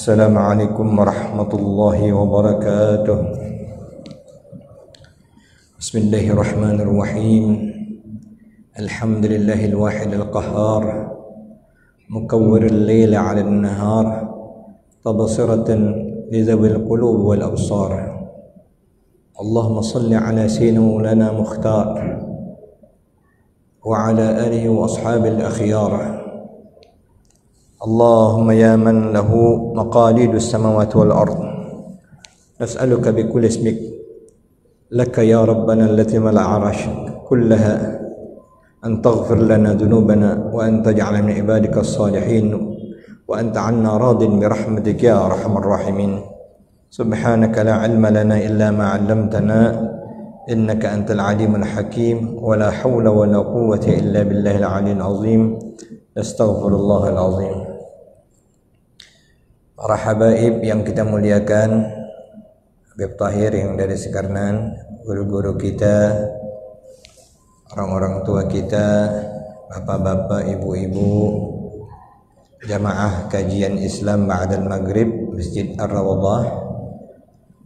Assalamualaikum warahmatullahi wabarakatuh. Bismillahirrahmanirrahim. Alhamdulillahil wahidil qahhar, mukawwiril laila 'alan nahar, tabsiratan lizawil qulub wal absar. Allahumma salli ala sayyidina Maulana Mukhtar wa ala alihi wa ashabil akhyar. Allahumma ya man lahu maqalidus samawati wal ard, nas'aluka bi kulli ismik laka ya rabbana allati mala'a 'arshak kullaha an taghfir lana dhunubana wa an taj'alna min ibadika as-salihin wa anta 'anna radin bi rahmatika ya arhamar rahimin. Subhanaka la 'ilma lana illa ma 'allamtana innaka antal 'alimul hakim wa la hawla wa la quwwata illa billahil 'aliyyil 'azim. Astaghfirullahal 'azim. Para habaib yang kita muliakan, Habib Tahir yang dari Sekarnan, guru-guru kita, orang-orang tua kita, bapak-bapak, ibu-ibu, jamaah kajian Islam ba'dal maghrib Masjid Ar-Rawdah.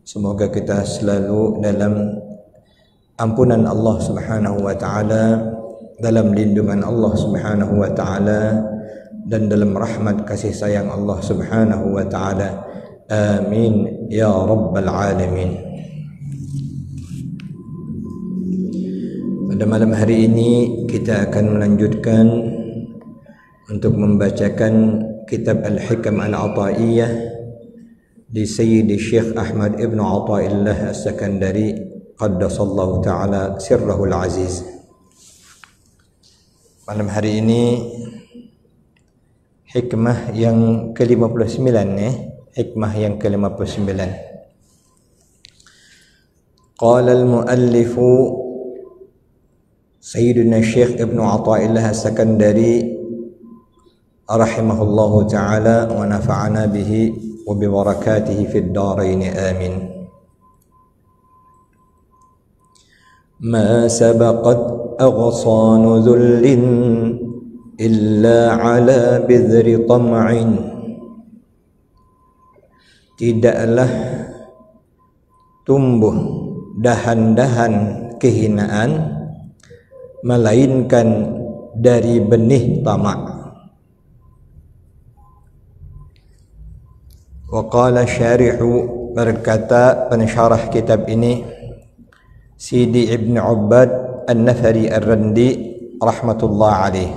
Semoga kita selalu dalam ampunan Allah Subhanahu wa taala, dalam lindungan Allah Subhanahu wa taala, dan dalam rahmat kasih sayang Allah Subhanahu wa taala. Amin ya rabbal alamin. Pada malam hari ini kita akan melanjutkan untuk membacakan kitab Al-Hikam Al-Ata'iyah di Sayyidi Syekh Ahmad Ibn Ata'illah As-Sakandari qaddasallahu ta'ala sirrahul aziz. Malam hari ini hikmah yang ke-59 hikmah yang ke-59. Qala al-muallif Sayyidina Syekh Ibn Ata'illah As-Sakandari rahimahullahu ta'ala wa nafa'ana bihi wa bi barakatihi fid dharain amin. Ma sabaqat aghsanu dhullin illa ala bidhri tam'in. Tidaklah tumbuh dahan-dahan kehinaan melainkan dari benih tamak. Wa qala syarihu, berkata pensyarah kitab ini Sidi Ibn Ubbad An-Nafari Ar-Randi rahmatullah alaih,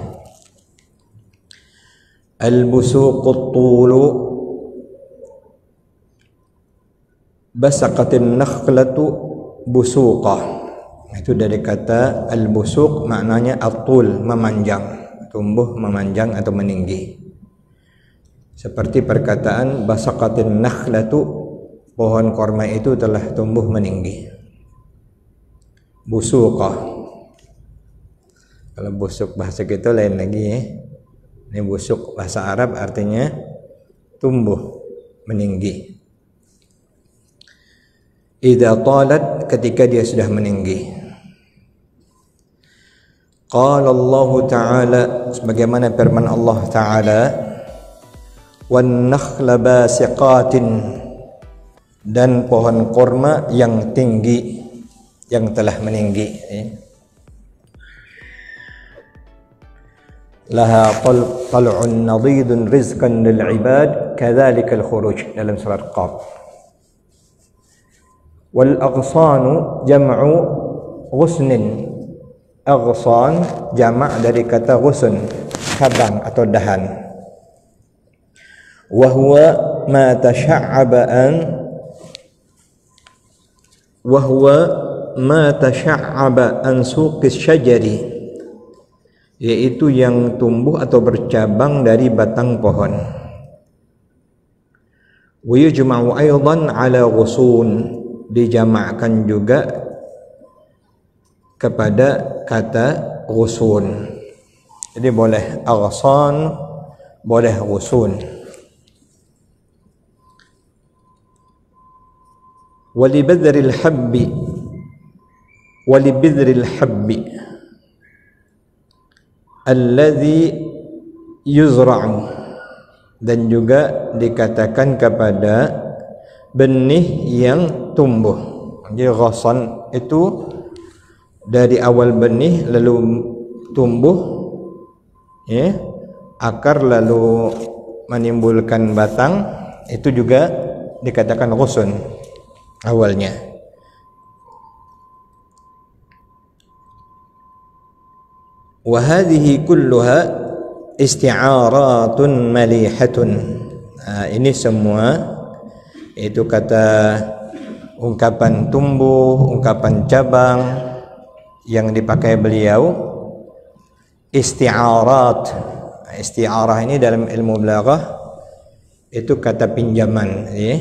al-busuqut tulu basaqatin nakhlatu busuqah. Itu dari kata al-busuq, maknanya at-tul, memanjang, tumbuh memanjang atau meninggi. Seperti perkataan basaqatin nakhlatu, pohon korma itu telah tumbuh meninggi. Busuqah, kalau busuk bahasa kita lain lagi ya. Ini busuk bahasa Arab artinya tumbuh meninggi. Idza talat, ketika dia sudah meninggi. Qala Allah Ta'ala, sebagaimana firman Allah Ta'ala, wan nakhla basiqatin, dan pohon korma yang tinggi, yang telah meninggi. Laha tal'un nadidun rizqan lil ibad kadzalika al khuruj, dalam surat Qaf. Wal aghsanu jam'u ghusnin. Aghsan jamak dari kata ghusn, cabang atau dahan. Wa huwa ma tasha'aba an suqis syajari, yaitu yang tumbuh atau bercabang dari batang pohon. Wa yujma'u aidan ala ghusun, dijamakkan juga kepada kata ghusun. Jadi boleh aghsan, boleh ghusun. Wali badril habbi, wali bidril habbi alladhi yuzra'u, dan juga dikatakan kepada benih yang tumbuh. Jadi ghasan itu dari awal benih lalu tumbuh, ya, akar lalu menimbulkan batang, itu juga dikatakan ghasun awalnya. Wa hadhihi kulluha isti'aratun malihatun. Ini semua itu kata ungkapan tumbuh, ungkapan cabang yang dipakai beliau isti'arat. Isti'arah ini dalam ilmu balaghah itu kata pinjaman, ya.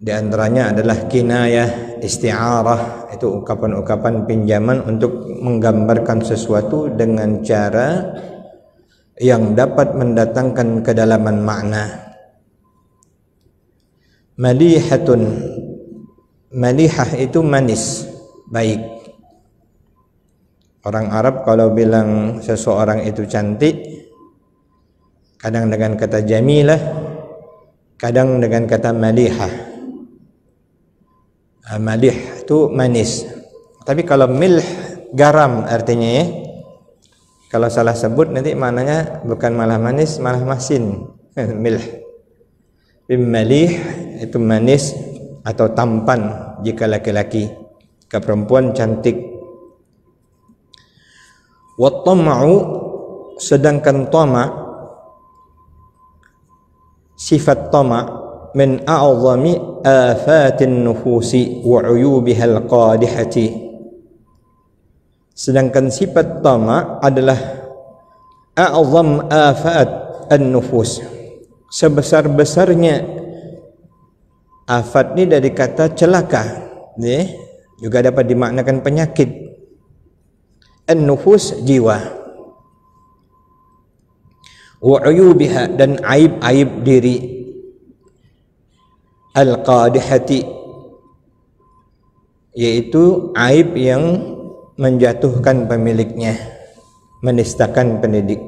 Di antaranya adalah kinayah, isti'arah, itu ungkapan-ungkapan pinjaman untuk menggambarkan sesuatu dengan cara yang dapat mendatangkan kedalaman makna. Malihatun, malihah itu manis, baik. Orang Arab kalau bilang seseorang itu cantik, kadang dengan kata jamilah, kadang dengan kata malihah. Malih itu manis. Tapi kalau milh, garam artinya, ya. Kalau salah sebut nanti maknanya bukan malah manis, malah masin. Milh. Malih itu manis atau tampan jika laki-laki, ke perempuan cantik. Wa tama'u, sedangkan tama', sifat tama' min a'zami afatin nufusi wa 'uyubiha al-qadihati. Sedangkan sifat tama' adalah a'zam afat an-nufus, sebesar-besarnya afat ini dari kata celaka, ya, juga dapat dimaknakan penyakit. An-nufus, jiwa. Wa 'uyubiha, dan aib-aib diri. Al-qadihati, yaitu aib yang menjatuhkan pemiliknya, menistakan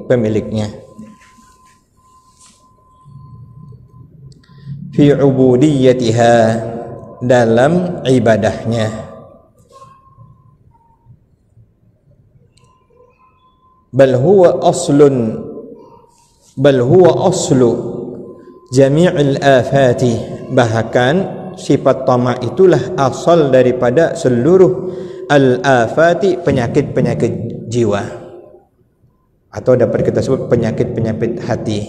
pemiliknya. Fi ubudiyatiha, dalam ibadahnya. Bal huwa aslu jami'il afati, bahkan sifat tama' itulah asal daripada seluruh al-afati, penyakit-penyakit jiwa, atau dapat kita sebut penyakit-penyakit hati.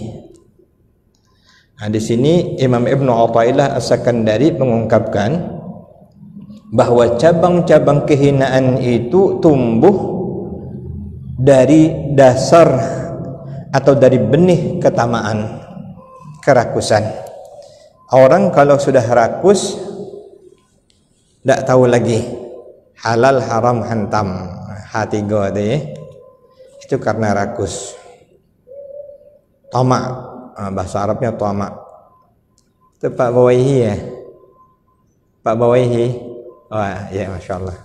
Nah, di sini Imam Ibnu Athaillah As-Sakandari mengungkapkan bahwa cabang-cabang kehinaan itu tumbuh dari dasar atau dari benih ketamaan, kerakusan. Orang kalau sudah rakus, tidak tahu lagi halal haram hantam, hati go itu karena rakus. Tama', bahasa Arabnya tama'. Itu Pak Bawaihi, ya, Pak Bawaihi. Oh ya, Masya Allah.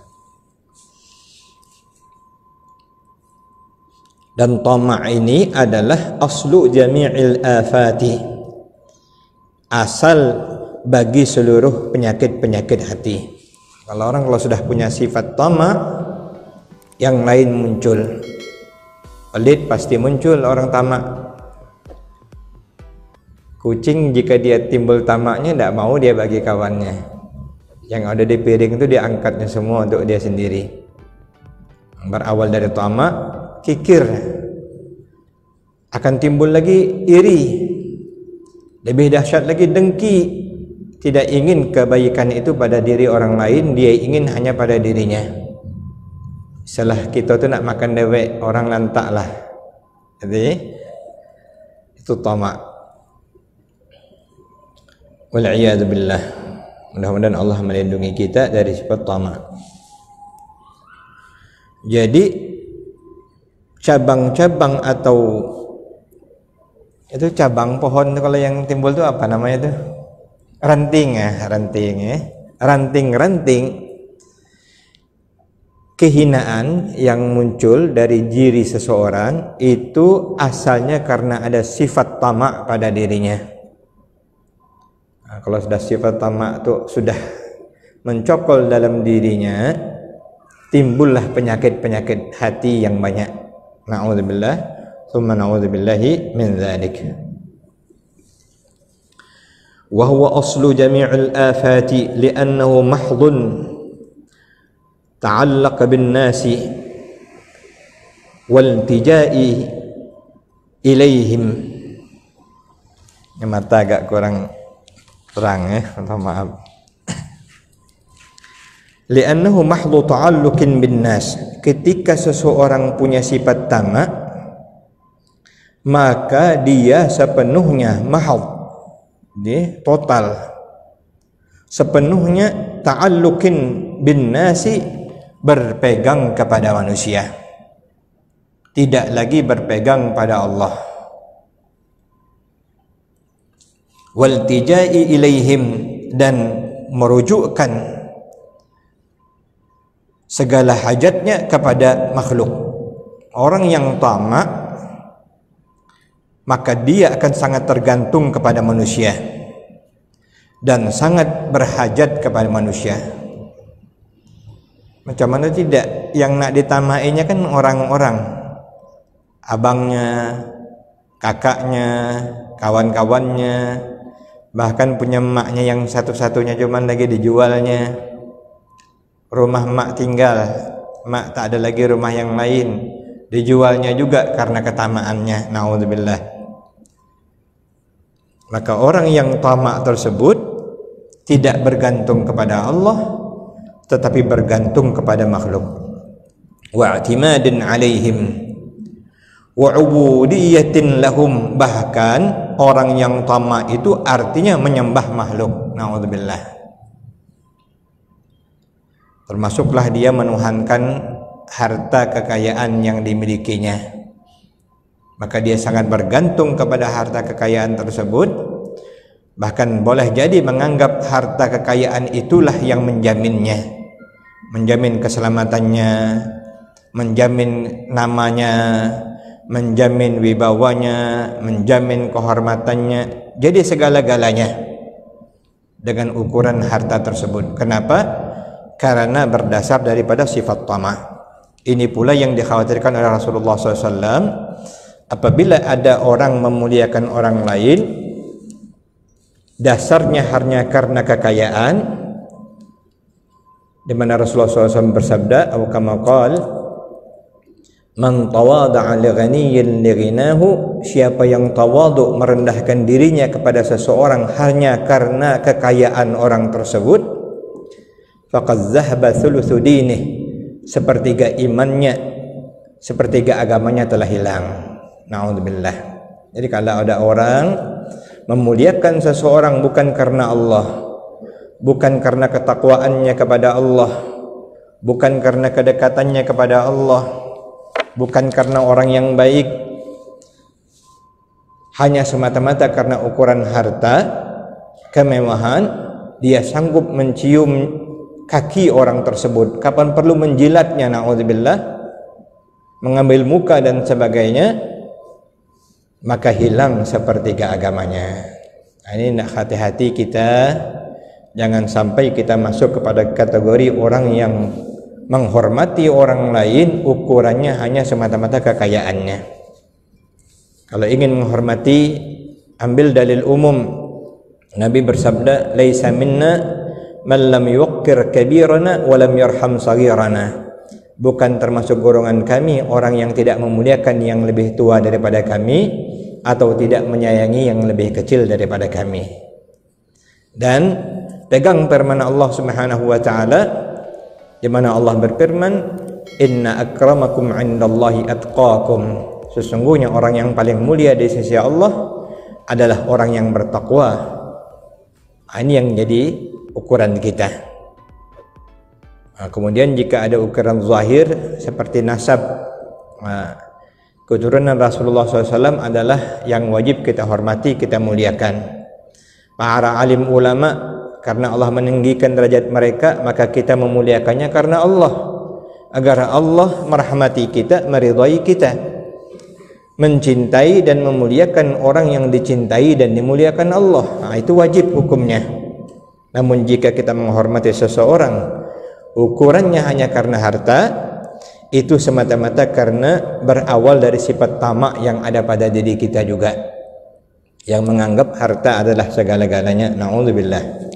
Dan tama' ini adalah aslu jami'il afati, asal bagi seluruh penyakit-penyakit hati. Kalau orang sudah punya sifat tama', yang lain muncul. Pelit pasti muncul orang tamak. Kucing jika dia timbul tamaknya, tidak mau dia bagi kawannya. Yang ada di piring itu dia angkatnya semua untuk dia sendiri. Berawal dari tamak, kikir. Akan timbul lagi iri. Lebih dahsyat lagi dengki. Tidak ingin kebaikan itu pada diri orang lain, dia ingin hanya pada dirinya. Setelah kita tu nak makan dewek, orang lantak lah. Jadi itu tamak. Wal'iyadu billah. Mudah-mudahan Allah melindungi kita dari sifat tamak. Jadi cabang-cabang atau itu cabang pohon kalau yang timbul itu apa namanya itu? Ranting ya, ranting ya. Ranting-ranting kehinaan yang muncul dari diri seseorang itu asalnya karena ada sifat tamak pada dirinya. Nah, kalau sudah sifat tamak itu sudah mencokol dalam dirinya, timbullah penyakit-penyakit hati yang banyak. Na'udzubillah, tsumma na'udzubillahi min dzalik. Wa huwa aslu jami'il afati li'annahu mahdhun ta'allaq bin nasi wal tijai ilaihim. Ini mata agak kurang terang ya, minta maaf. Li'annahu mahdhu ta'alluqin bin nas. Ketika seseorang punya sifat tamak, maka dia sepenuhnya mahdh, dia total, sepenuhnya ta'alluqin bin nasi, berpegang kepada manusia, tidak lagi berpegang pada Allah. Wal tijai ilaihim, dan merujukkan segala hajatnya kepada makhluk. Orang yang tamak, maka dia akan sangat tergantung kepada manusia dan sangat berhajat kepada manusia. Macam mana tidak? Yang nak ditamainya kan orang-orang, abangnya, kakaknya, kawan-kawannya, bahkan punya maknya yang satu-satunya cuman lagi dijualnya. Rumah mak tinggal, mak tak ada lagi rumah yang lain, dijualnya juga karena ketamaannya. Na'udzubillah. Maka orang yang tamak tersebut tidak bergantung kepada Allah, tetapi bergantung kepada makhluk. Wa'timadin alaihim wa ubudiyatin lahum. Bahkan orang yang tamak itu artinya menyembah makhluk. Na'udzubillah. Termasuklah dia menuhankan harta kekayaan yang dimilikinya. Maka dia sangat bergantung kepada harta kekayaan tersebut. Bahkan boleh jadi menganggap harta kekayaan itulah yang menjaminnya, menjamin keselamatannya, menjamin namanya, menjamin wibawanya, menjamin kehormatannya. Jadi segala-galanya dengan ukuran harta tersebut. Kenapa? Karena berdasar daripada sifat tamak. Ini pula yang dikhawatirkan oleh Rasulullah SAW. Apabila ada orang memuliakan orang lain, dasarnya hanya karena kekayaan, di mana Rasulullah SAW bersabda, atau kama qala, man tawada'a li ghaniyyin li ghinahu, siapa yang tawadhu, merendahkan dirinya kepada seseorang hanya karena kekayaan orang tersebut, faqad zahaba thulutsu dinih, sepertiga imannya, sepertiga agamanya telah hilang. Na'udzubillah. Jadi kalau ada orang memuliakan seseorang bukan karena Allah, bukan karena ketakwaannya kepada Allah, bukan karena kedekatannya kepada Allah, bukan karena orang yang baik, hanya semata-mata karena ukuran harta, kemewahan, dia sanggup mencium kaki orang tersebut, kapan perlu menjilatnya, na'udzubillah, mengambil muka dan sebagainya, maka hilang sepertiga agamanya. Nah, ini nak hati-hati kita, jangan sampai kita masuk kepada kategori orang yang menghormati orang lain ukurannya hanya semata-mata kekayaannya. Kalau ingin menghormati, ambil dalil umum. Nabi bersabda, laisa minna man lam yuqir kabirana wa lam yarham saghirana. Bukan termasuk golongan kami orang yang tidak memuliakan yang lebih tua daripada kami atau tidak menyayangi yang lebih kecil daripada kami. Dan pegang firman Allah Subhanahu wa taala, di mana Allah berfirman, inna akramakum 'indallahi atqakum. Sesungguhnya orang yang paling mulia di sisi Allah adalah orang yang bertakwa. Ini yang jadi ukuran kita. Kemudian jika ada ukuran zahir seperti nasab, keturunan Rasulullah SAW adalah yang wajib kita hormati, kita muliakan. Para alim ulama, karena Allah meninggikan derajat mereka, maka kita memuliakannya karena Allah. agar Allah merahmati kita, meridai kita, mencintai dan memuliakan orang yang dicintai dan dimuliakan Allah. Itu wajib hukumnya. Namun jika kita menghormati seseorang ukurannya hanya karena harta, itu semata-mata karena berawal dari sifat tamak yang ada pada diri kita juga, yang menganggap harta adalah segala-galanya. Na'udzubillah.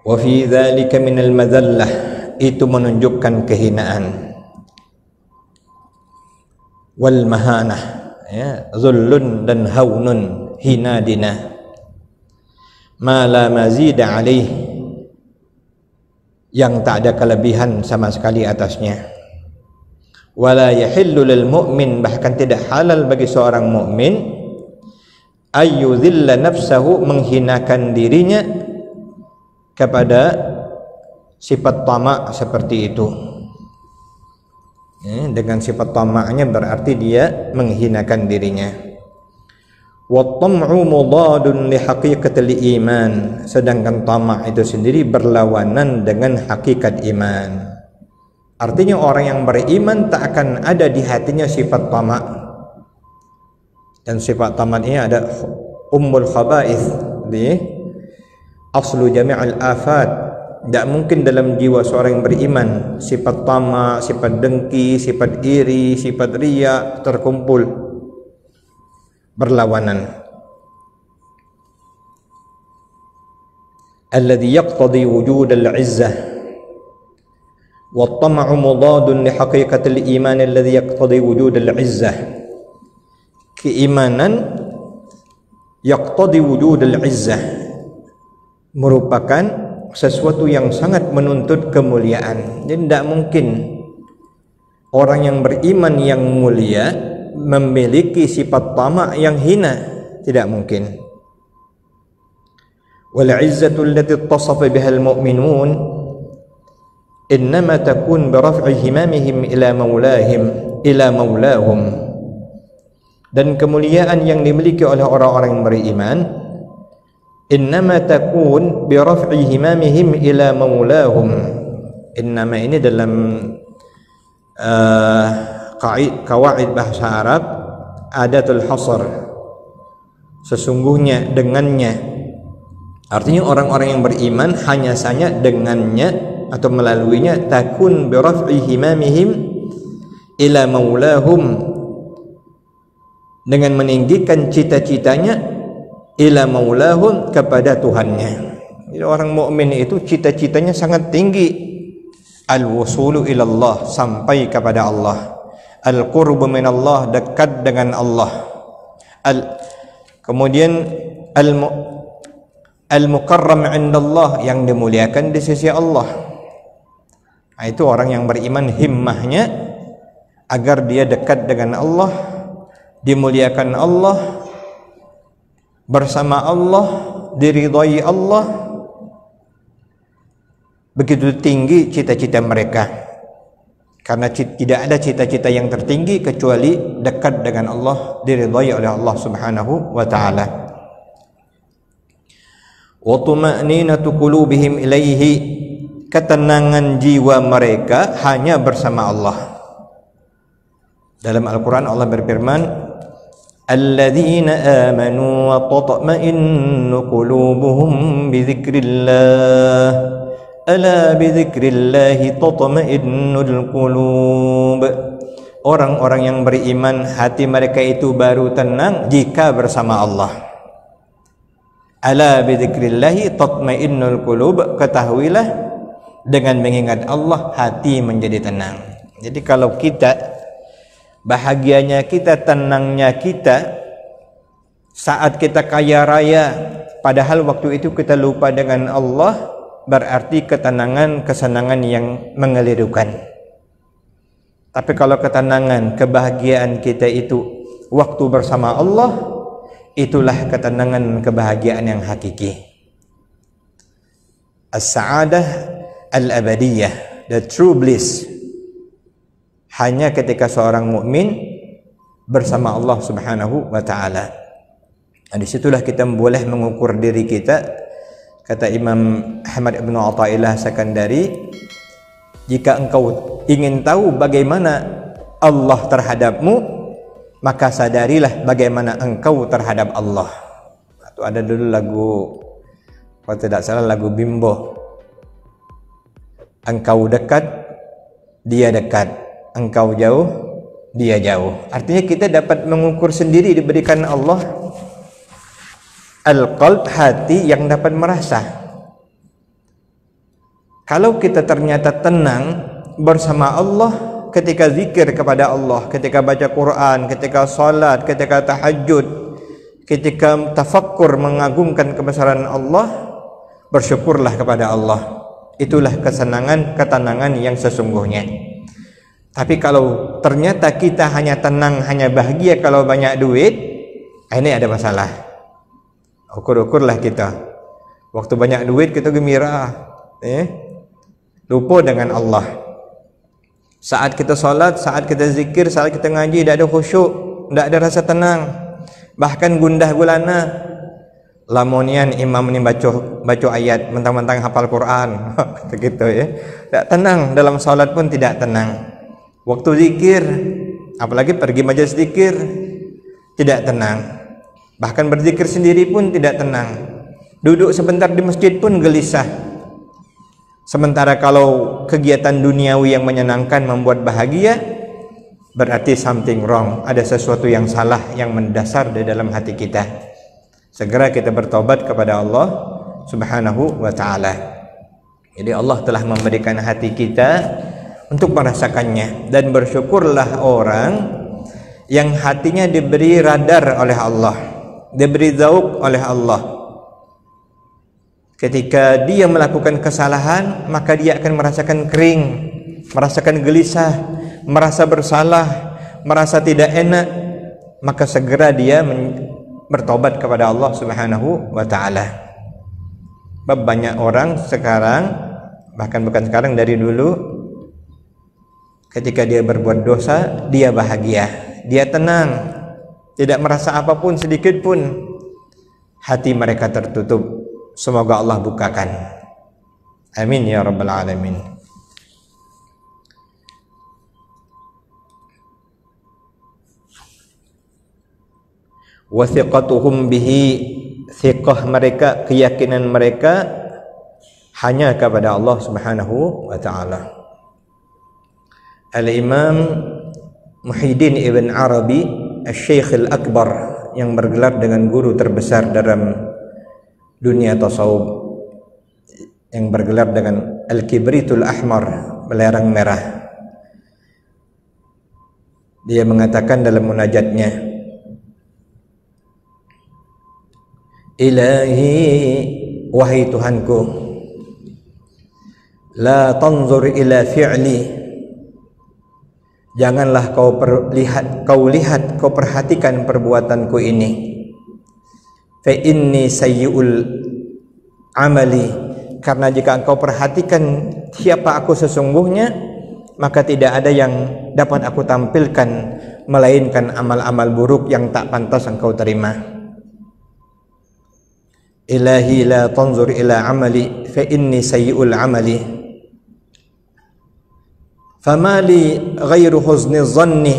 Wa fi dzalika minal madzallah, itu menunjukkan kehinaan, wal mahanah, ya, zullun dan haunun, hina dina, ma la mazida alaih, yang tak ada kelebihan sama sekali atasnya. Wala yahillu lil mu'min, bahkan tidak halal bagi seorang mukmin, ayyudhilla nafsahu, menghinakan dirinya kepada sifat tamak seperti itu. Dengan sifat tamaknya berarti dia menghinakan dirinya. Wa tam'u mudadun li haqiqatil iman, sedangkan tamak itu sendiri berlawanan dengan hakikat iman. Artinya orang yang beriman tak akan ada di hatinya sifat tamak. Dan sifat tamak ini ada ummul khaba'ith, di aslu jami'al afat. Tidak mungkin dalam jiwa seorang yang beriman sifat tamak, sifat dengki, sifat iri, sifat riya terkumpul, berlawanan. Alladhi yaqtadi wujud al-izzah, wa at-tam'u mudadun li haqiqatil iman alladhi yaqtadi wujud al-izzah. Keimanan yaqtadi wujud al-izzah merupakan sesuatu yang sangat menuntut kemuliaan. Jadi tidak mungkin orang yang beriman yang mulia memiliki sifat tamak yang hina, tidak mungkin. Wal izzatu allati ittasafa biha al mu'minun innama takun bi raf'i himamihim ila maulahum. Dan kemuliaan yang dimiliki oleh orang-orang yang beriman innama takun bi raf'i himamihim ila maulahum. Innama ini dalam kawaid bahasa Arab adatul hasr, sesungguhnya, dengannya. Artinya orang-orang yang beriman hanya saja dengannya atau melaluinya, takun bi raf'i himamihim ila maulahum, dengan meninggikan cita-citanya ila maulahum, kepada Tuhannya. Jadi orang mukmin itu cita-citanya sangat tinggi. Al-wusulu ilallah, sampai kepada Allah. Al-qurbu minallah, dekat dengan Allah. Kemudian al-mukarram indallah, yang dimuliakan di sisi Allah. Nah, itu orang yang beriman himmahnya agar dia dekat dengan Allah, dimuliakan Allah, bersama Allah, diridhai Allah. Begitu tinggi cita-cita mereka, karena tidak ada cita-cita yang tertinggi kecuali dekat dengan Allah, diridhai oleh Allah Subhanahu wa taala. Wa tuma'ninatu qulubihim ilaihi, ketenangan jiwa mereka hanya bersama Allah. Dalam Al-Qur'an Allah berfirman, alladzina amanu wa tatma'innu qulubuhum bi dzikrillah, ala bi dzikrillah tatma'innul qulub. Orang-orang yang beriman hati mereka itu baru tenang jika bersama Allah. Ala bi dzikrillah tatma'innul qulub, ketahuilah dengan mengingat Allah hati menjadi tenang. Jadi kalau kita bahagianya kita, tenangnya kita saat kita kaya raya, padahal waktu itu kita lupa dengan Allah, berarti ketenangan, kesenangan yang mengelirukan. Tapi kalau ketenangan, kebahagiaan kita itu waktu bersama Allah, itulah ketenangan, kebahagiaan yang hakiki. As-sa'adah al-abadiyah, the true bliss, hanya ketika seorang mukmin bersama Allah Subhanahu wa taala. Di situlah kita boleh mengukur diri kita. Kata Imam Ahmad Ibn Athaillah Sakandari, jika engkau ingin tahu bagaimana Allah terhadapmu, maka sadarilah bagaimana engkau terhadap Allah. Itu ada dulu lagu, kalau tidak salah lagu Bimbo. Engkau dekat, dia dekat. Engkau jauh, dia jauh. Artinya kita dapat mengukur sendiri, diberikan Allah al-qalb, hati yang dapat merasa. Kalau kita ternyata tenang bersama Allah ketika zikir kepada Allah, ketika baca Quran, ketika salat, ketika tahajud, ketika tafakkur mengagungkan kebesaran Allah, bersyukurlah kepada Allah. Itulah kesenangan, ketenangan yang sesungguhnya. Tapi kalau ternyata kita hanya tenang, hanya bahagia kalau banyak duit, ini ada masalah. Ukur-ukurlah kita. Waktu banyak duit kita gembira, lupa dengan Allah. Saat kita salat, saat kita zikir, saat kita ngaji, tidak ada khusyuk, tidak ada rasa tenang, bahkan gundah gulana. Lamonian imam ni baca ayat mentang-mentang hafal Quran, gitu ya. Tidak tenang, dalam salat pun tidak tenang. Waktu zikir, apalagi pergi majelis zikir, tidak tenang. Bahkan berzikir sendiri pun tidak tenang. Duduk sebentar di masjid pun gelisah. Sementara kalau kegiatan duniawi yang menyenangkan membuat bahagia, berarti something wrong, ada sesuatu yang salah yang mendasar di dalam hati kita. Segera kita bertobat kepada Allah Subhanahu wa ta'ala. Jadi Allah telah memberikan hati kita untuk merasakannya. Dan bersyukurlah orang yang hatinya diberi radar oleh Allah, diberi zauq oleh Allah. Ketika dia melakukan kesalahan, maka dia akan merasakan kering, merasakan gelisah, merasa bersalah, merasa tidak enak. Maka segera dia bertobat kepada Allah Subhanahu wa ta'ala. Banyak orang sekarang, bahkan bukan sekarang, dari dulu, ketika dia berbuat dosa, dia bahagia, dia tenang, tidak merasa apapun sedikit pun. Hati mereka tertutup. Semoga Allah bukakan. Amin ya rabbal alamin. Wathiqatuhum bihi, thiqah mereka, keyakinan mereka hanya kepada Allah Subhanahu wa ta'ala. Al-Imam Muhyiddin Ibn Arabi Al-Syeikh Al-Akbar, yang bergelar dengan guru terbesar dalam dunia tasawuf, yang bergelar dengan Al-Kibritul Ahmar, belerang merah, dia mengatakan dalam munajatnya, Ilahi, wahai Tuhanku, la tanzur ila fi'li, janganlah kau lihat, kau perhatikan perbuatanku ini. Fa inni sayyi'ul amali, karena jika engkau perhatikan siapa aku sesungguhnya, maka tidak ada yang dapat aku tampilkan melainkan amal-amal buruk yang tak pantas engkau terima. Ilahi la tanzur ila amali fa inni sayyi'ul amali famali ghairu huzni zanni,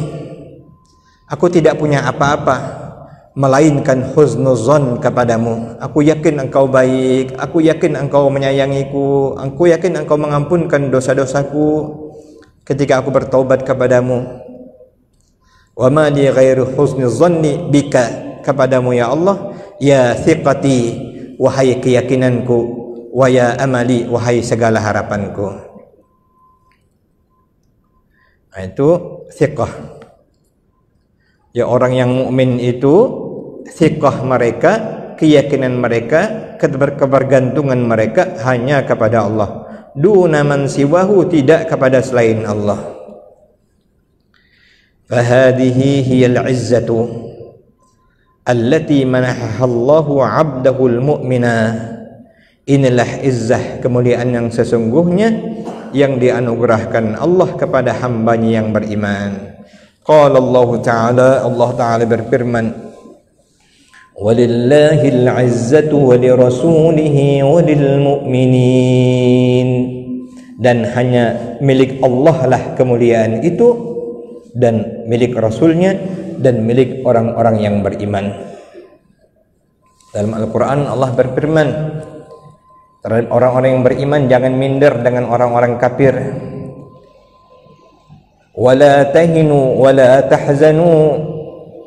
aku tidak punya apa-apa melainkan husnuzan kepadamu. Aku yakin engkau baik, aku yakin engkau menyayangiku, aku yakin engkau mengampunkan dosa-dosaku ketika aku bertaubat kepadamu. Wa ma li ghairu husnuzanni bika, kepadamu ya Allah, ya thiqati, wahai keyakinanku, wa ya amali, wahai segala harapanku. Nah, itu thiqah. Ya, orang yang mukmin itu thiqah mereka, keyakinan mereka, kebergantungan mereka hanya kepada Allah. Duna man siwahu, tidak kepada selain Allah. Fahadihi hiyal izzatu allati manahaha Allahu 'abdahu al-mu'mina. Inilah izzah, kemuliaan yang sesungguhnya yang dianugerahkan Allah kepada hambanya yang beriman. Qala Allah Ta'ala, Allah Ta'ala berfirman, walillahil 'izzatu wa lirasulihi wa lil mu'minin, dan hanya milik Allah lah kemuliaan itu, dan milik Rasulnya, dan milik orang-orang yang beriman. Dalam Al-Quran Allah berfirman terhadap orang-orang yang beriman, jangan minder dengan orang-orang kafir. Wala tahinu wala tahzanu,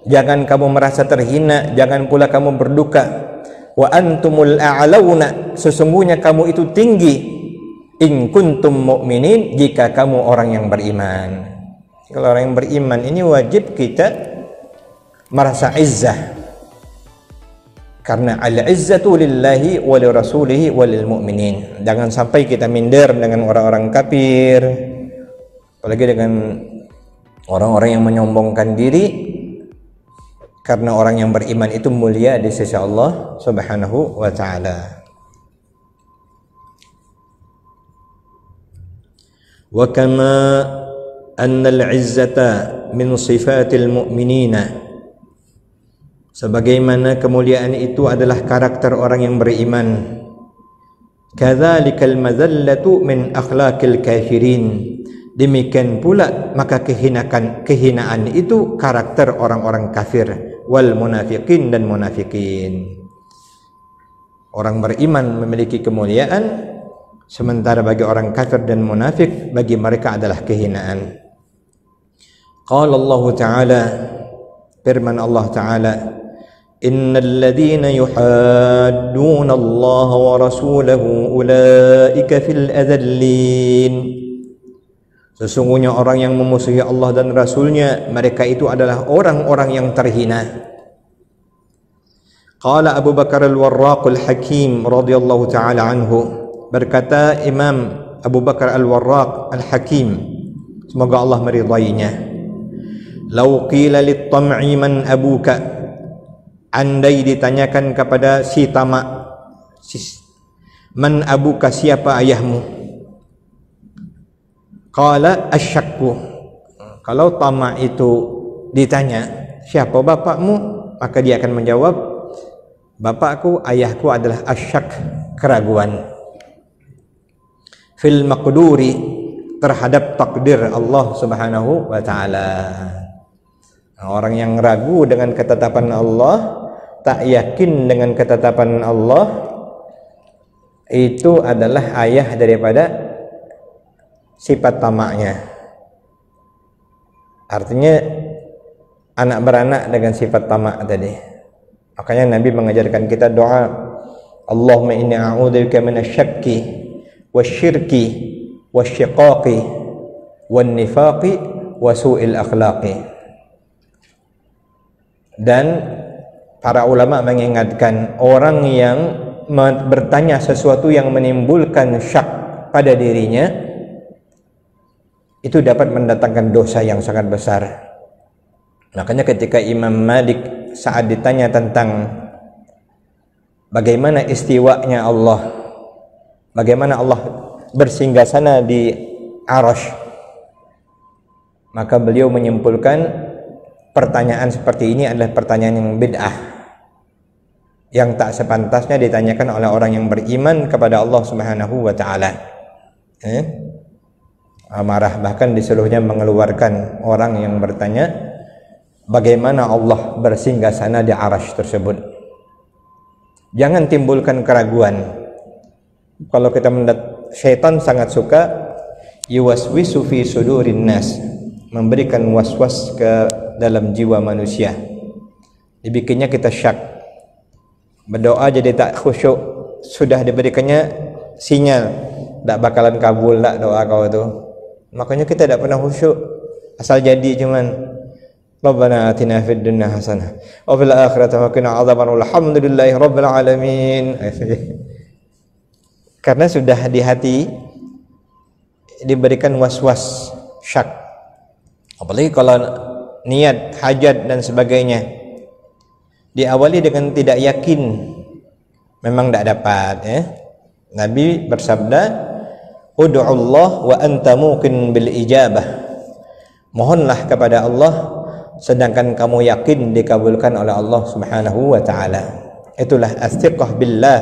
jangan kamu merasa terhina, jangan pula kamu berduka. Wa antumul a'launa, sesungguhnya kamu itu tinggi. In kuntum mu'minin, jika kamu orang yang beriman. Kalau orang yang beriman ini wajib kita merasa izzah, karena al-izzatu lillahi wa li rasulihi wa lil mu'minin. Jangan sampai kita minder dengan orang-orang kafir, apalagi dengan orang-orang yang menyombongkan diri, karena orang yang beriman itu mulia di sisi Allah Subhanahu wa ta'ala. Wa kama anna al-izzata min sifatil mu'minina, sebagaimana kemuliaan itu adalah karakter orang yang beriman. Kadzalikal madzallatu min akhlaqil kafirin, demikian pula maka kehinaan itu karakter orang-orang kafir. Wal munafiqin, dan munafikin. Orang beriman memiliki kemuliaan, sementara bagi orang kafir dan munafik, bagi mereka adalah kehinaan. Qala Allah Ta'ala, firman Allah Ta'ala, innal ladzina yuhadduna Allah wa rasulahu ulaika fil adzallin, sesungguhnya orang yang memusuhi Allah dan Rasulnya, mereka itu adalah orang-orang yang terhina. Qala Abu Bakar al-Warraq al-Hakim radhiyallahu ta'ala anhu, berkata Imam Abu Bakar al-Warraq al-Hakim, semoga Allah meridainya, lau qila lit-tam'i man abuka, andai ditanyakan kepada si tamak, man abuka, siapa ayahmu? Qala asyakku, kalau tamak itu ditanya siapa bapakmu, maka dia akan menjawab, bapakku, ayahku adalah asyak, keraguan. Fil maqduri, terhadap takdir Allah Subhanahu wa ta'ala. Orang yang ragu dengan ketetapan Allah, tak yakin dengan ketetapan Allah, itu adalah ayah daripada sifat tamaknya. Artinya anak beranak dengan sifat tamak tadi. Makanya Nabi mengajarkan kita doa, Allahumma inni a'udzubika minasyakki wasyirki wasyiqaqi wan nifaqi wa su'il akhlaqi. Dan para ulama mengingatkan, orang yang bertanya sesuatu yang menimbulkan syak pada dirinya, itu dapat mendatangkan dosa yang sangat besar. Makanya ketika Imam Malik saat ditanya tentang bagaimana istiwanya Allah, bagaimana Allah bersinggasana di Arasy, maka beliau menyimpulkan pertanyaan seperti ini adalah pertanyaan yang bid'ah, yang tak sepantasnya ditanyakan oleh orang yang beriman kepada Allah Subhanahu wa ta'ala. Amarah bahkan disuruhnya mengeluarkan orang yang bertanya bagaimana Allah bersinggasana di Arasy tersebut. Jangan timbulkan keraguan. Kalau kita mendat, syaitan sangat suka yuwaswisu fi sudurin nas, memberikan was-was ke dalam jiwa manusia, dibikinnya kita syak, berdoa jadi tak khusyuk, sudah diberikannya sinyal tak bakalan kabul tak doa kau itu. Makanya kita tak pernah khusyuk, asal jadi cuman Rabbana atina fid dunya hasanah wa fil akhirati qina adzabannar, alhamdulillahi rabbil alamin. Karena sudah di hati diberikan was-was, syak. Apalagi kalau niat hajat dan sebagainya diawali dengan tidak yakin, memang tidak dapat. Nabi bersabda, ud'u Allah wa anta muqin bil ijabah, mohonlah kepada Allah sedangkan kamu yakin dikabulkan oleh Allah Subhanahu wa taala. Itulah as-thiqah billah,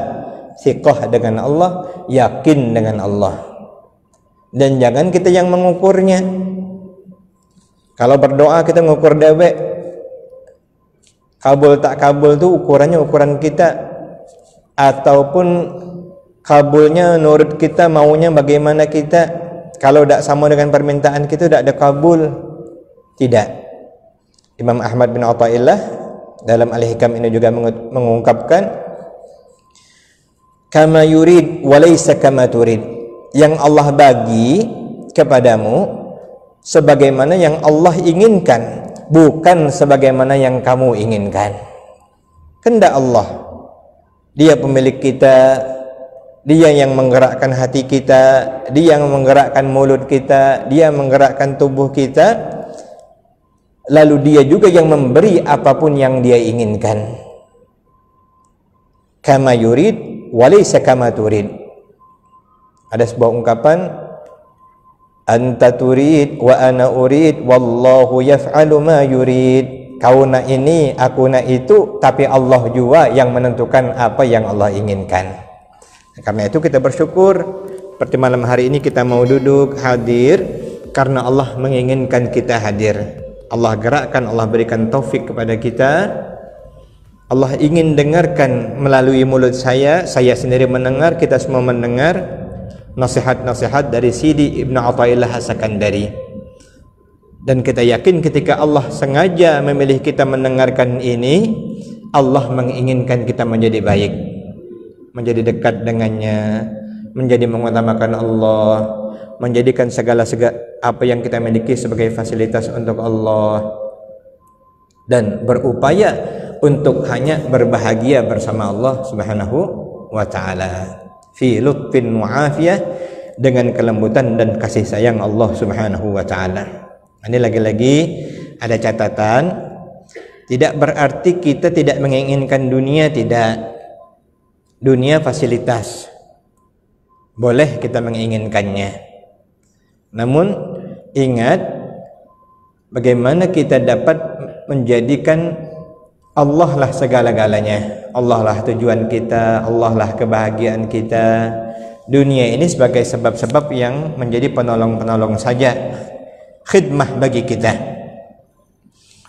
thiqah dengan Allah, yakin dengan Allah. Dan jangan kita yang mengukurnya. Kalau berdoa kita mengukur dewek, kabul tak kabul itu ukurannya ukuran kita, ataupun kabulnya menurut kita, maunya bagaimana kita. Kalau tidak sama dengan permintaan kita, tidak ada kabul. Tidak. Imam Ahmad bin Athaillah dalam Al-Hikam ini juga mengungkapkan, kama yurid walaysa kama turid. Yang Allah bagi kepadamu sebagaimana yang Allah inginkan, bukan sebagaimana yang kamu inginkan. Kehendak Allah. Dia pemilik kita, Dia yang menggerakkan hati kita, Dia yang menggerakkan mulut kita, Dia menggerakkan tubuh kita. Lalu Dia juga yang memberi apapun yang Dia inginkan. Kama yurid walaysa kama turid. Ada sebuah ungkapan, anta turid wa ana urid wallahu yaf'alu ma yurid. Kau nak ini, aku nak itu, tapi Allah juga yang menentukan apa yang Allah inginkan. Karena itu kita bersyukur seperti malam hari ini kita mau duduk hadir karena Allah menginginkan kita hadir. Allah gerakkan, Allah berikan taufik kepada kita. Allah ingin dengarkan melalui mulut saya sendiri mendengar, kita semua mendengar nasihat-nasihat dari Sidi Ibnu Athaillah As-Sakandari. Dan kita yakin ketika Allah sengaja memilih kita mendengarkan ini, Allah menginginkan kita menjadi baik, menjadi dekat dengannya, menjadi mengutamakan Allah, menjadikan segala apa yang kita miliki sebagai fasilitas untuk Allah, dan berupaya untuk hanya berbahagia bersama Allah Subhanahu wa taala fi lutfin mu'afiyah, dengan kelembutan dan kasih sayang Allah Subhanahu wa taala. Ini lagi-lagi ada catatan, tidak berarti kita tidak menginginkan dunia, tidak. Dunia fasilitas, boleh kita menginginkannya. Namun ingat bagaimana kita dapat menjadikan Allah lah segala-galanya, Allah lah tujuan kita, Allah lah kebahagiaan kita. Dunia ini sebagai sebab-sebab yang menjadi penolong-penolong saja, khidmah bagi kita.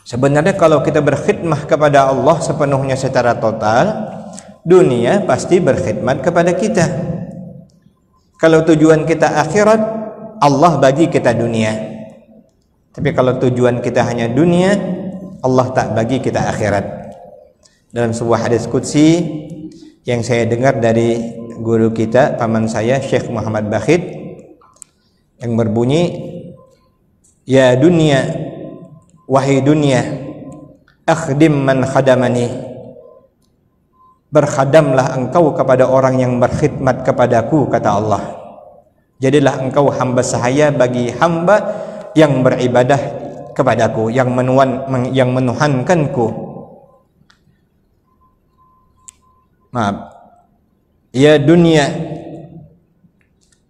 Sebenarnya kalau kita berkhidmah kepada Allah sepenuhnya secara total, dunia pasti berkhidmat kepada kita. Kalau tujuan kita akhirat, Allah bagi kita dunia. Tapi kalau tujuan kita hanya dunia, Allah tak bagi kita akhirat. Dalam sebuah hadis qudsi yang saya dengar dari guru kita, paman saya, Syekh Muhammad Bakhid, yang berbunyi, ya dunia, wahai dunia, akhdim man khadamani. Berkhadamlah engkau kepada orang yang berkhidmat kepadaku, kata Allah. Jadilah engkau hamba sahaya bagi hamba yang beribadah kepadaku, yang menuhankanku. Maaf. Ya dunia,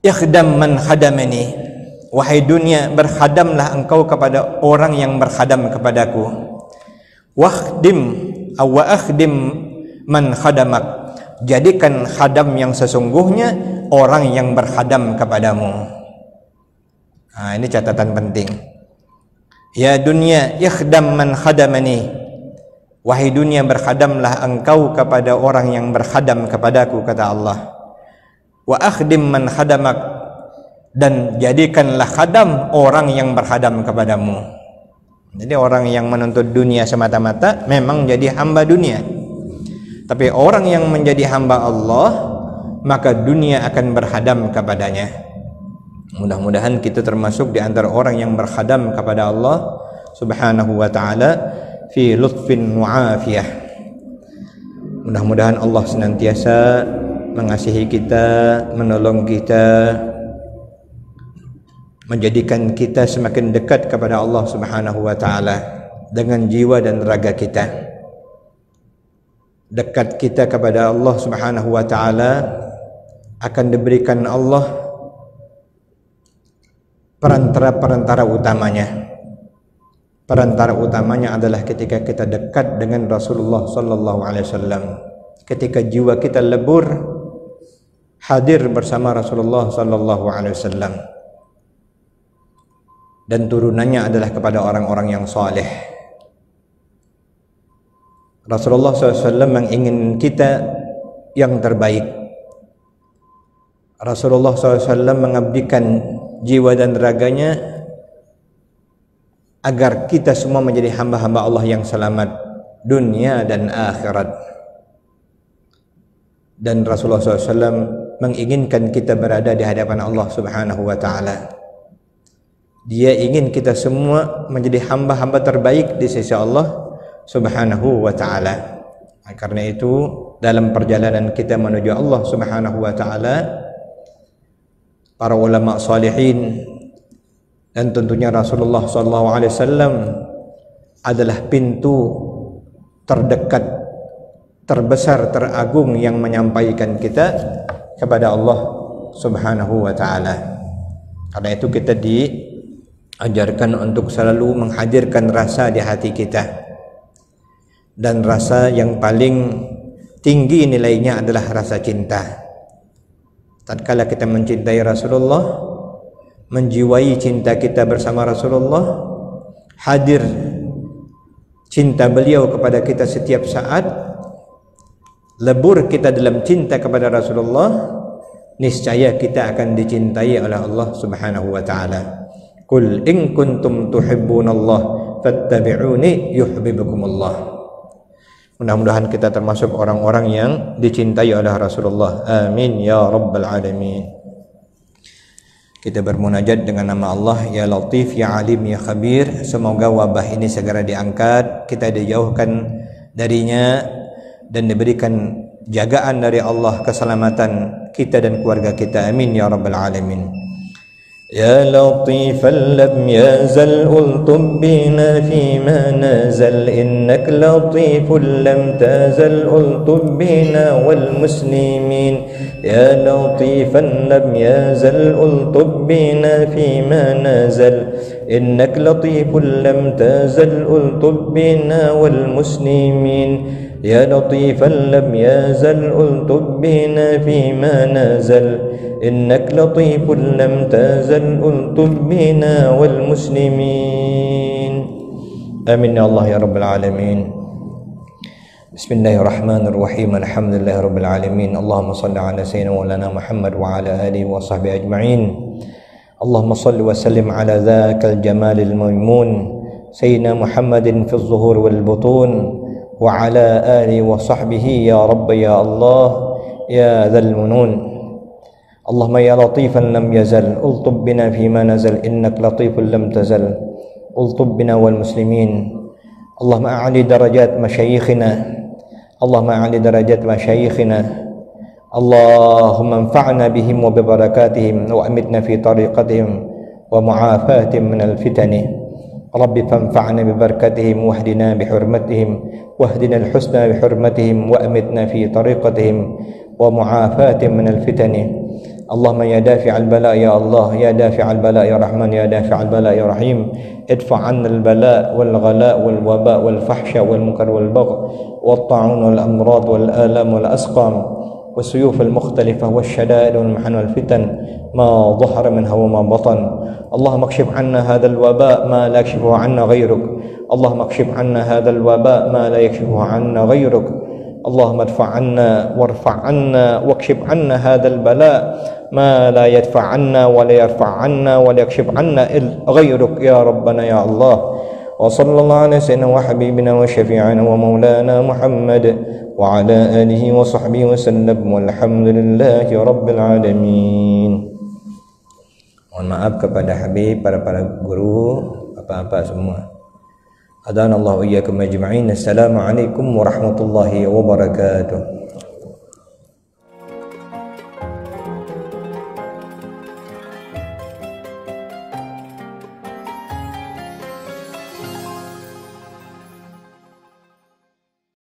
ikhdam man khadamani. Wahai dunia, berkhadamlah engkau kepada orang yang berkhadam kepadaku. Wa akhdim man khadamak. Jadikan khadam yang sesungguhnya orang yang berkhadam kepadamu. Nah, ini catatan penting. Ya dunia, ikhdam man khadamani. Wahai dunia, berkhadamlah engkau kepada orang yang berkhadam kepadaku, kata Allah. Wa akhdim man khadamak. Dan jadikanlah khadam orang yang berkhadam kepadamu. Jadi orang yang menuntut dunia semata-mata memang jadi hamba dunia. Tapi orang yang menjadi hamba Allah, maka dunia akan berkhadam kepadanya. Mudah-mudahan kita termasuk di antara orang yang berkhadam kepada Allah Subhanahu wa ta'ala fi lutfin mu'afiyah. Mudah-mudahan Allah senantiasa mengasihi kita, menolong kita, menjadikan kita semakin dekat kepada Allah Subhanahu wa ta'ala dengan jiwa dan raga kita. Dekat kita kepada Allah Subhanahu wa ta'ala akan diberikan Allah perantara-perantara utamanya. Perantara utamanya adalah ketika kita dekat dengan Rasulullah sallallahu alaihi wasallam. Ketika jiwa kita lebur hadir bersama Rasulullah sallallahu alaihi wasallam. Dan turunannya adalah kepada orang-orang yang saleh. Rasulullah SAW mengingin kita yang terbaik. Rasulullah SAW mengabdikan jiwa dan raganya agar kita semua menjadi hamba-hamba Allah yang selamat dunia dan akhirat. Dan Rasulullah SAW menginginkan kita berada di hadapan Allah Subhanahu wa ta'ala. Dia ingin kita semua menjadi hamba-hamba terbaik di sisi Allah Subhanahu wa ta'ala. Karena itu dalam perjalanan kita menuju Allah Subhanahu wa ta'ala, para ulama salihin dan tentunya Rasulullah SAW adalah pintu terdekat, terbesar, teragung yang menyampaikan kita kepada Allah Subhanahu wa ta'ala. Karena itu kita diajarkan untuk selalu menghadirkan rasa di hati kita. Dan rasa yang paling tinggi nilainya adalah rasa cinta. Tatkala kita mencintai Rasulullah, menjiwai cinta kita bersama Rasulullah, hadir cinta beliau kepada kita setiap saat, lebur kita dalam cinta kepada Rasulullah, niscaya kita akan dicintai oleh Allah Subhanahu wa ta'ala. Qul in kuntum tuhibbunallah fattabi'uni yuhibbukumullah. Mudah-mudahan kita termasuk orang-orang yang dicintai oleh Rasulullah. Amin ya rabbal alamin. Kita bermunajat dengan nama Allah, Ya Latif, Ya Alim, Ya Khabir. Semoga wabah ini segera diangkat, kita dijauhkan darinya, dan diberikan jagaan dari Allah, keselamatan kita dan keluarga kita. Amin ya rabbal alamin. Ya Latifan lam yazal ultub bina fima nazal, innak latifun lam tazal ultub bina wal muslimin. Ya Latifan lam yazal ultub bina fima nazal, innak latifun lam tazal ultub bina wal muslimin. Ya Latifan lam yazal ultub bina fima nazal, innak latifun lam tazal ultub bina wal muslimin. Amin ya Allah ya rabbal alamin. Bismillahirrahmanirrahim. Alhamdulillahi rabbil alamin. Allahumma salli ala sayyidina maulana Muhammad wa ala alihi wa sahbihi ajma'in. Allahumma salli wa sallim ala dzakal jamalil maimun sayyidina Muhammadin fi adh-dhuhur wal butun wa ala alihi wa sahbihi ya rabb ya Allah ya dzal munun. Allahumma ya latifan lam yazal ultub bina fima nazal, innak latifun lam tazal ultub bina wal muslimin. Allahumma a'li darajat masyayikhina, Allahumma a'li darajat masyayikhina, Allahumma anfa'na bihim wa bibarakatihim wa amitna fi tariqatihim wa mu'afatihim minal fitani. Rabbi fanfa'na bibarakatihim wahdina bihurmatihim wahdina al-husna bihurmatihim wa amitna fi tariqatihim wa mu'afatihim minal fitani. Allahumma ya dafi'al bala ya Allah, ya dafi'al bala ya Rahman, ya dafi'al bala ya Rahim, idfa' 'anna al-bala wal ghala wal waba wal fahsya wal munkar wal bagh wat ta'un wal amrad wal alam wal asqam was suyuf al mukhtalifah was shada'id wal mahan wal fitan ma dhahara minha wa ma batan. Allahumma akshif 'anna hadha al waba ma la yakshifuhu 'anna ghayruk. Allahumma akshif 'anna hadha al waba ma la yakshifuhu 'anna ghayruk. Allahumma adfa' 'anna warfa' 'anna wakshif 'anna hadzal bala ma la yadfa' 'anna wa la yarfa' 'anna wa la yakshif 'anna ghayruk ya rabbana ya Allah. Wa sallallahu ala sayyidina wa habibina wa syafi'ina wa maulana Muhammad wa ala alihi wa sahbihi wa sallam walhamdulillahi rabbil alamin. Mohon maaf kepada Habib, para guru, apa-apa semua. Adanallahu iyyakum ajma'in. Assalamualaikum warahmatullahi wabarakatuh.